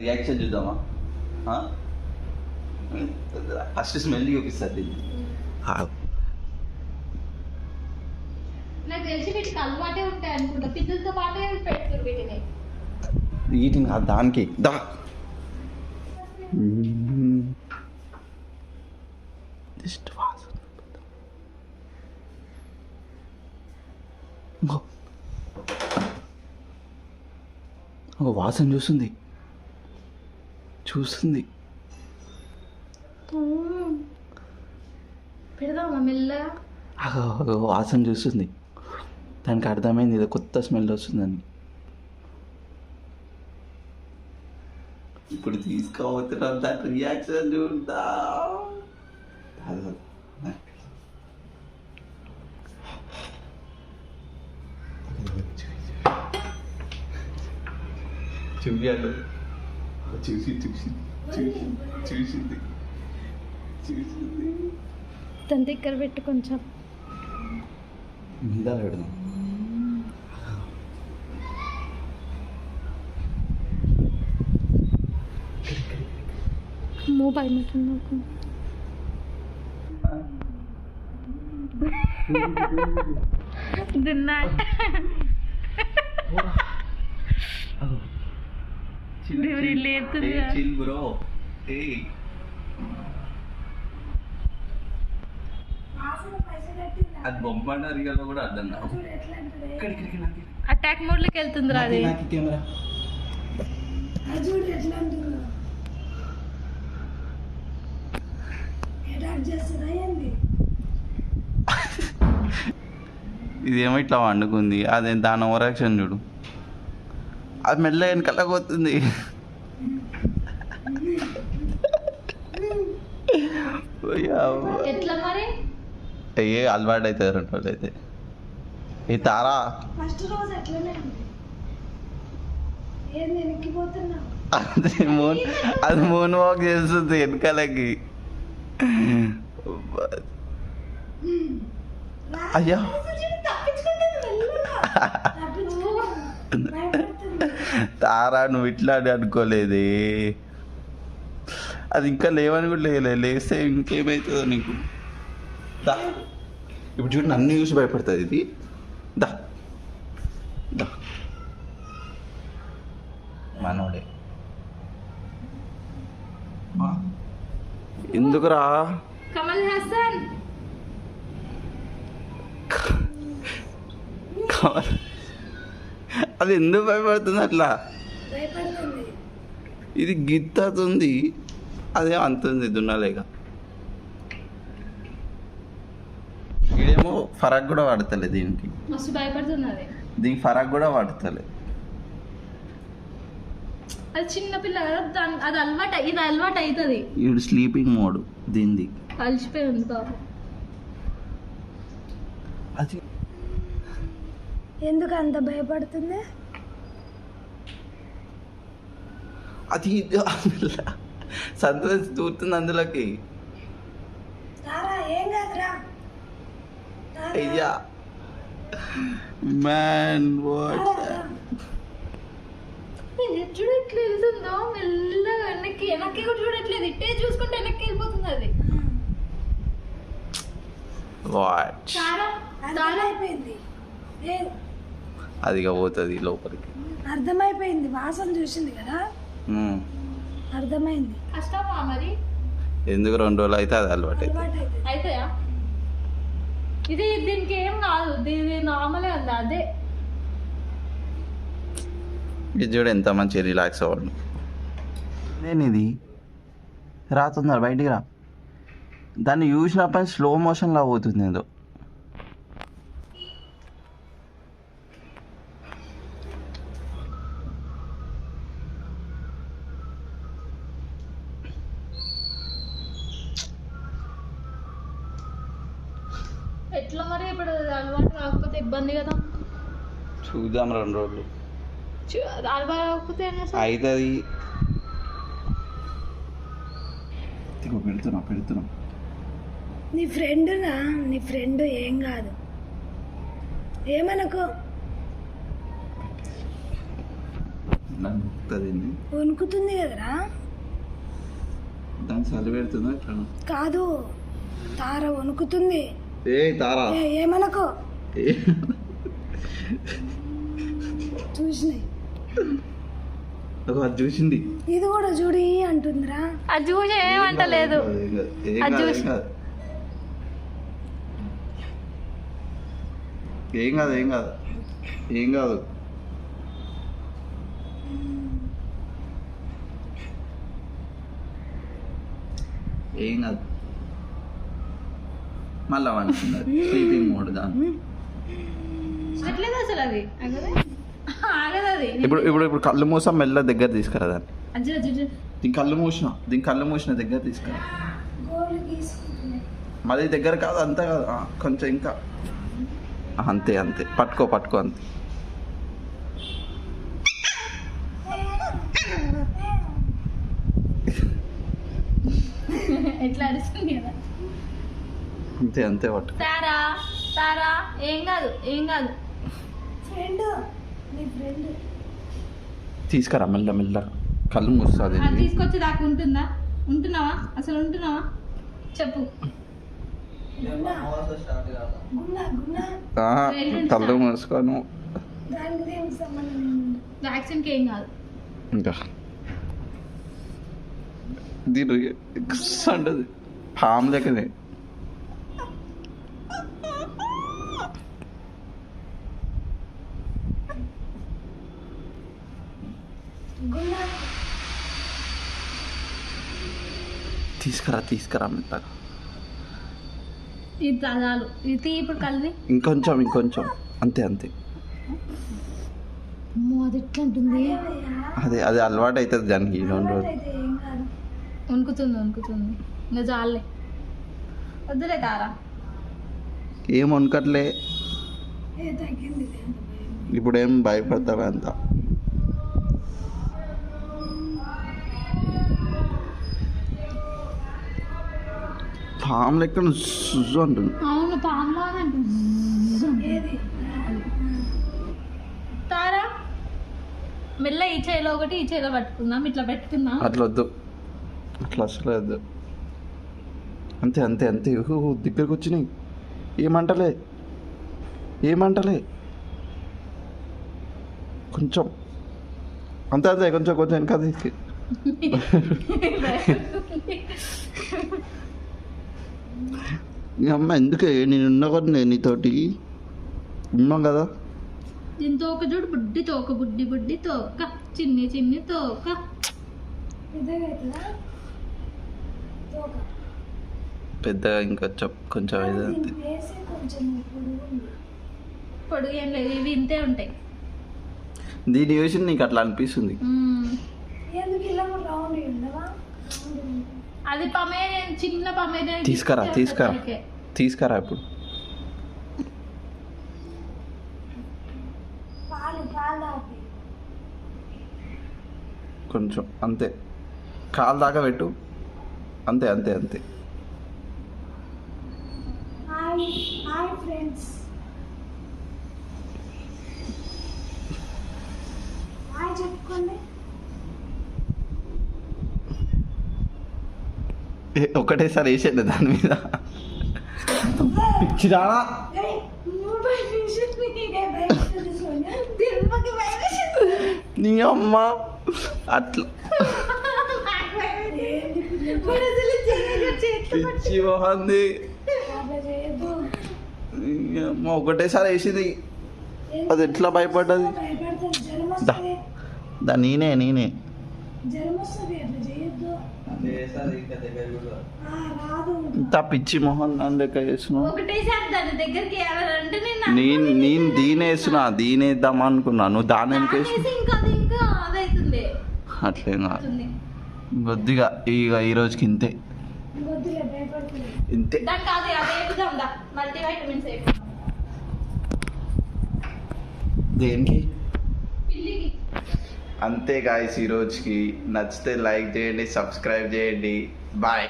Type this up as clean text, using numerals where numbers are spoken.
Reaction చూద్దామా? First smell చూపిస్తుంది. నాకు తెలిసి వీటికి అలవాటే ఉంటాయి అనుకుంటా, పిల్లలతో పాటే పెడతారు వీటిని. వీటిని దానికి దా జస్ట్ వాసన చూస్తుంది పెడదామా మెల్లగా? వాసన చూస్తుంది, దానికి అర్థమైంది ఇది కొత్త స్మెల్ వస్తుందని. ఇప్పుడు తీసుకోవచ్చున్నాం, దాని రియాక్షన్ చూద్దా. చూపించాడు, చూసింది. తన దగ్గర పెట్టు, కొంచెం మీద పెడదాం. మొబైల్ నాకు దిన్నా బ్రో. అది బొమ్మ రియల్ కూడా అర్థం కాదు. అటాక్ మోడ్ లోకి వెళ్తుంది రా అది. కెమెరా ఇదేమో ఇట్లా వండుకుంది, అదే దాని ఓవరాక్షన్ చూడు. అది మెల్ల వెనకాల పోతుంది. ఎట్లా మరి? ఏ అలవాటు అవుతుంది 2 రోజులు అయితే. ఈ తారా అది మూన్ వాక్ చేస్తుంది వెనకాలకి. అయ్యా తారా నువ్వు ఇట్లా అని అనుకోలేదే. అది ఇంకా లేవని కూడా లేస్తే ఇంకేమవుతుందో నీకు. దా ఇప్పుడు చూడు, నన్ను చూసి భయపడుతుంది ఇది. దా దా మనోడే. ఎందుకురా కమల్ హాసన్ అది ఎందుకు భయపడుతుంది అట్లా? ఇది గిత్తతుంది, అదే అంతుంది దున్నలేక. ఇదేమో ఫరక్ కూడా పడతలే దీనికి, మస్తు భయపడుతున్నది. దీనికి ఫరక్ కూడా పడతలే. అది చిన్న పిల్ల కదా, అది అలవాటు, ఇది అలవాటు అవుతుంది. ఇప్పుడు స్లీపింగ్ మోడ్ దీనిది, కలిసిపోయింది బాబు. అది ఎందుకు అంత భయపడుతుంది? అది సంతోష్ తూరుతుంది అందులోకి. అయ్యా మ్యాన్ చూడు ఎట్లా వెళ్తుందో మెల్లగా. వెనక్కి కూడా చూడట్లేదు, ఇట్టే చూసుకుంటే వెనక్కి వెళ్ళిపోతుంది అది. అదిగా పోతుంది లోపలికి. అర్థమైపోయింది, వాసన చూసింది కదా, అర్థమైంది. కష్టమా మరి? ఎందుకు 2 రోజులు అయితే అది అలవాటు అవుతాయా? ఇది దీనికి ఏం కాదు, దీని నార్మలే ఉంది. అదే ఇది చూడు ఎంత మంచి రిలాక్స్ అవ్వడం. నేను ఇది రాతుందా బయటికి రా. దాన్ని చూసినప్పుడు స్లో మోషన్లో పోతుంది ఏదో. ఎట్లా మరి? ఇప్పుడు అలవాటు రాకపోతే ఇబ్బంది కదా. చూద్దాం 2 రోజులు. అలవాటు రాకపోతే అవుతుంది. పెడుతున్నా. నీ ఫ్రెండ్నా? నీ ఫ్రెండ్ ఏం కాదు, ఏమనుకో. నన్ను ముక్తుంది వణుకుతుంది కదరా. దాన్ని చలి పెడుతుందా ఇట్లా కాదు, తార వణుకుతుంది. ఏ తారా ఏమనకో చూసినాయి. అది చూసింది ఇది కూడా చూడి అంటుందిరా. అది చూసి ఏమంటలేదు. అది చూసి ఏం కాదు ఏం కాదు ఏం కాదు. ఏం కాదు మళ్ళా అనుకున్నారు స్లీపింగ్ మోడ్ దాన్ని. ఎట్లేదు అసలు అది ఆగదు అది. ఇప్పుడు ఇప్పుడు ఇప్పుడు కళ్ళు మూసాం మెల్ల దగ్గర తీసుకురా దాన్ని. అజ్జు అజ్జు దీని కళ్ళు మూసిన దగ్గర తీసుకురా. గోళ్ళు గీసుకుంటున్నాయి. మళ్ళీ దగ్గర కాదు అంతా కాదు కొంచెం ఇంకా అంతే అంతే పట్టుకో పట్టుకో అంతే. ఎట్లా అరుస్తుంది కదా. అంతే అంతే పట్టుకో. తారా తారా ఏం కాదు ఏం కాదు. ఫ్రెండ్, నీ ఫ్రెండ్ తీసుకురా మెల్ల మెల్ల కళ్ళు మూస్తుంది. అది తీసుకొచ్చి దాకా ఉంటున్నావా అసలు ఉంటున్నావా చెప్పు. గున్నా గున్నా కళ్ళు మూసుకోను. దానికి ఏమి సంబంధం? వ్యాక్సిన్కి ఏం కాదు. ఇంకా దీని అంటది పాము లెక్కనే. గున్నా తీసుకురా మెల్లగా. ఇది చాలు ఇది ఇప్పుడు కలిది. ఇంకొంచెం అంతే అంతే. అమ్మో అది ఎట్లా ఉంటుంది. అది అలవాటు అవుతుంది దానికి 2 రోజులు. అయితే ఏం కాదు. వణుకుతుంది ఇంకా చాలే వద్దులే తారా. ఏం వణుకట్లే తగ్గింది. ఇప్పుడు ఏం భయపడతారు అంత. పాము లెక్క సుజు అంటుంది. అవును పాములాగా అంటుంది. ఏది? తారా మెల్ల ఈ చేయిలో ఒకటి ఈ చేయిలో పట్టుకుందాం. ఇట్లా పెట్టుకుందాం. అట్లా వద్దు, అట్లా అసలు వద్దు. అంతే అంతే అంతే. దగ్గరకు వచ్చినాయి. ఏమంటలే కొంచెం అంతే అంతే కొంచెం వెనక తీసుకు. అమ్మ ఎందుకే నేను ఉన్నా కూడా నేను నీతోటి ఉన్నాం కదా. దీని తోక చూడు బుడ్డి తోక బుడ్డి తోక చిన్ని తోక. పెద్దగా అవుతుందా? తోక. పెద్దగా ఇంకా కొంచెం ఇది అంతే. దీన్ని వేసి కొంచెం పొడుగుంది. పొడుగు ఏం లేదు ఇవి ఇంతే ఉంటాయి. దీని చూసి నీకు అట్లా అనిపిస్తుంది. ఎందుకు ఇలా రౌండ్ ఉండవా? అది పమేరియన్ చిన్న పమేరియన్. తీసుకురా ఇప్పుడు. పాలు తాపి. కొంచెం అంతే కాలు దాకా పెట్టు. అంతే అంతే అంతే. Hi friends. హాయ్ చెప్పుకోండి. ఒకటేసారి వేసేది దాని మీద. పిచ్చిరానా నీ అమ్మ అట్లా పిచ్చి మొహంది. అమ్మ ఒకటేసారి వేసింది. అది ఎట్లా భయపడ్డది. నేనే ఇంత పిచ్చి మొహన్ నన్ను లెక్క చేస్తున్నావు. నేను దీనేద్దాం అనుకున్నా. నువ్వు దాని అట్లేం కాదు. కొద్దిగా ఇక ఈ రోజుకి ఇంతే. దేనికి అంతే గాయస్. ఈ రోజుకి నచ్చితే లైక్ చేయండి, సబ్స్క్రైబ్ చేయండి. బాయ్.